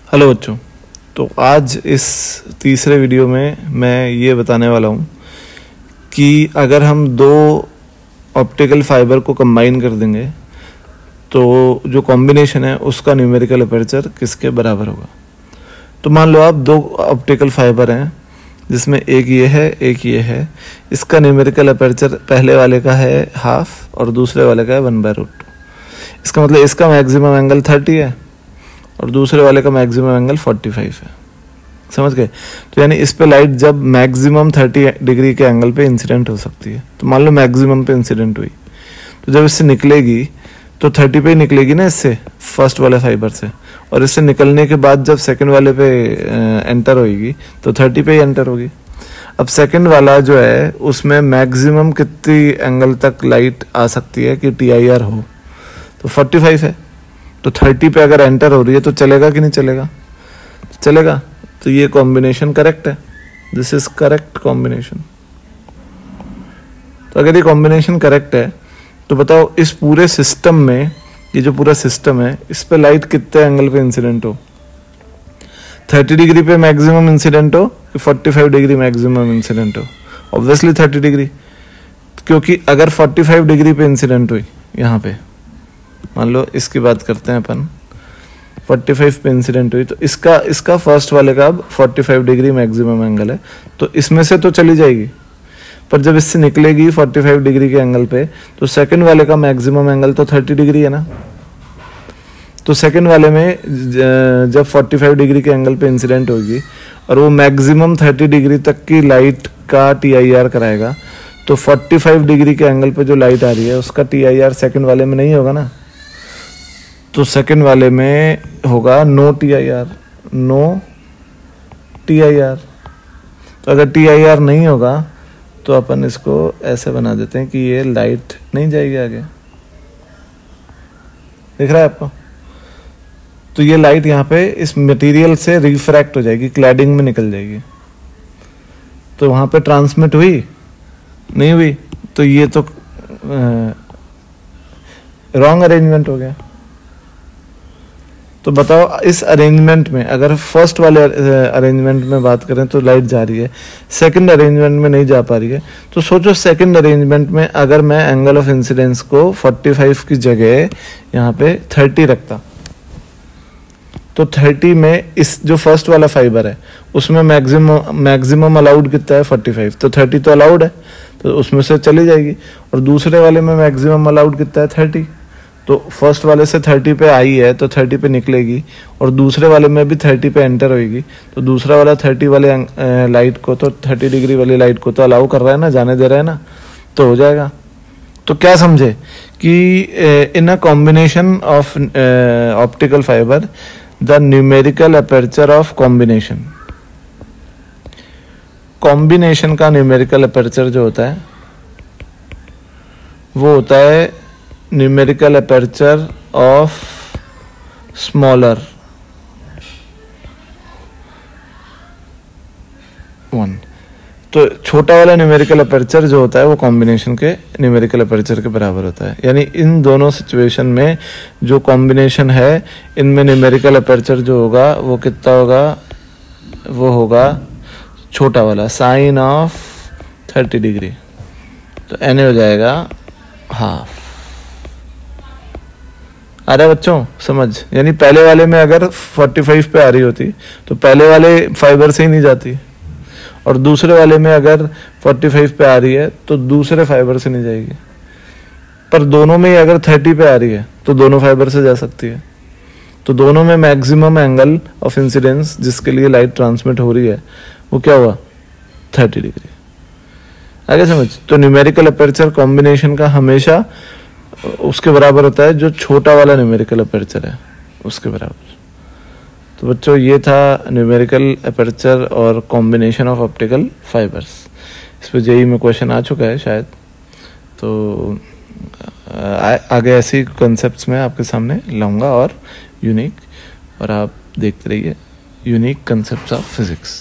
Hello बच्चों। तो आज इस तीसरे वीडियो में मैं ये बताने वाला हूँ कि अगर हम दो ऑप्टिकल फाइबर को कंबाइन कर देंगे तो जो कॉम्बिनेशन है उसका न्यूमेरिकल अपर्चर किसके बराबर होगा। तो मान लो आप दो ऑप्टिकल फाइबर हैं जिसमें एक ये है एक ये है। इसका न्यूमेरिकल अपर्चर पहले वाले का है हाफ और दूसरे वाले का है 1/√2। इसका मतलब इसका मैक्सिमम एंगल 30 है और दूसरे वाले का मैक्सिमम एंगल 45 है। समझ गए? तो यानी इस पे लाइट जब मैक्सिमम 30 डिग्री के एंगल पे इंसिडेंट हो सकती है। तो मान लो मैक्सिमम पे इंसिडेंट हुई तो जब इससे निकलेगी तो 30 पे ही निकलेगी ना, इससे फर्स्ट वाले फाइबर से, और इससे निकलने के बाद जब सेकंड वाले पे एंटर होगी तो 30 पे ही एंटर होगी। अब सेकंड वाला जो है उसमें मैक्सिमम कितनी एंगल तक लाइट आ सकती है कि TIR हो, तो 45 है। तो 30 पे अगर एंटर हो रही है तो चलेगा कि नहीं चलेगा? चलेगा। तो ये कॉम्बिनेशन करेक्ट है। This is correct combination. तो अगर ये कॉम्बिनेशन करेक्ट है तो बताओ इस पूरे सिस्टम में, ये जो पूरा सिस्टम है, इस पे लाइट कितने एंगल पे इंसिडेंट हो? 30 डिग्री पे मैक्सिमम इंसिडेंट हो कि 45 डिग्री मैक्सिमम इंसिडेंट हो? ऑब्वियसली 30 डिग्री, क्योंकि अगर 45 डिग्री पे इंसिडेंट हुई यहाँ पे, मान लो इसकी बात करते हैं अपन, 45 पे इंसिडेंट हुई तो इसका फर्स्ट वाले का अब 45 डिग्री मैक्सिमम एंगल है तो इसमें से तो चली जाएगी। पर जब इससे निकलेगी 45 डिग्री के एंगल पे तो सेकंड वाले का मैक्सिमम एंगल तो 30 डिग्री है ना। तो सेकंड वाले में जब 45 डिग्री के एंगल पे इंसिडेंट होगी और वो मैक्सिमम 30 डिग्री तक की लाइट का TIR कराएगा तो 45 डिग्री के एंगल पे जो लाइट आ रही है उसका TIR सेकंड वाले में नहीं होगा ना। तो सेकंड वाले में होगा नो TIR। तो अगर TIR नहीं होगा तो अपन इसको ऐसे बना देते हैं कि ये लाइट नहीं जाएगी आगे। दिख रहा है आपको? तो ये लाइट यहाँ पे इस मटेरियल से रिफ्रैक्ट हो जाएगी, क्लैडिंग में निकल जाएगी। तो वहां पे ट्रांसमिट हुई नहीं हुई, तो ये तो रॉन्ग अरेंजमेंट हो गया। तो बताओ इस अरेंजमेंट में अगर फर्स्ट वाले अरेंजमेंट में बात करें तो लाइट जा रही है, सेकंड अरेंजमेंट में नहीं जा पा रही है। तो सोचो सेकंड अरेंजमेंट में अगर मैं एंगल ऑफ इंसिडेंस को 45 की जगह यहाँ पे 30 रखता तो 30 में इस जो फर्स्ट वाला फाइबर है उसमें मैक्सिमम अलाउड कितना है? 45। तो 30 तो अलाउड है तो उसमें से चली जाएगी। और दूसरे वाले में मैक्सिमम अलाउड कितना है? 30। तो फर्स्ट वाले से 30 पे आई है तो 30 पे निकलेगी और दूसरे वाले में भी 30 पे एंटर होगी। तो दूसरा वाला 30 वाले लाइट को तो 30 डिग्री वाली लाइट को तो अलाउ कर रहा है ना, जाने दे रहा है ना, तो हो जाएगा। तो क्या समझे कि in a combination of optical fibre the numerical aperture of combination का न्यूमेरिकल अपर्चर जो होता है वो होता है numerical aperture of smaller one. तो छोटा वाला न्यूमेरिकल अपर्चर जो होता है वो कॉम्बिनेशन के न्यूमेरिकल अपर्चर के बराबर होता है। यानी इन दोनों सिचुएशन में जो कॉम्बिनेशन है इनमें न्यूमेरिकल अपर्चर जो होगा वो कितना होगा? वो होगा छोटा वाला साइन ऑफ 30 डिग्री। तो NA हो जाएगा हाफ। आ रहा है बच्चों समझ? यानी पहले वाले में अगर 45 पे आ रही होती तो पहले वाले फाइबर से ही नहीं जाती, और दूसरे वाले में अगर 45 पे आ रही है तो दूसरे फाइबर से नहीं जाएगी। पर दोनों में ही अगर 30 पे आ रही है तो दोनों फाइबर से जा सकती है। तो दोनों में मैक्सिमम एंगल ऑफ इंसिडेंस जिसके लिए लाइट ट्रांसमिट हो रही है वो क्या हुआ? 30 डिग्री। आगे समझ? तो न्यूमेरिकल अपर्चर कॉम्बिनेशन का हमेशा उसके बराबर होता है जो छोटा वाला न्यूमेरिकल अपर्चर है उसके बराबर। तो बच्चों ये था न्यूमेरिकल अपर्चर और कॉम्बिनेशन ऑफ ऑप्टिकल फाइबर्स। इस पर JEE में क्वेश्चन आ चुका है शायद, तो आगे ऐसे कॉन्सेप्ट्स में आपके सामने लाऊंगा और यूनिक, और आप देखते रहिए यूनिक कॉन्सेप्ट्स ऑफ फिजिक्स।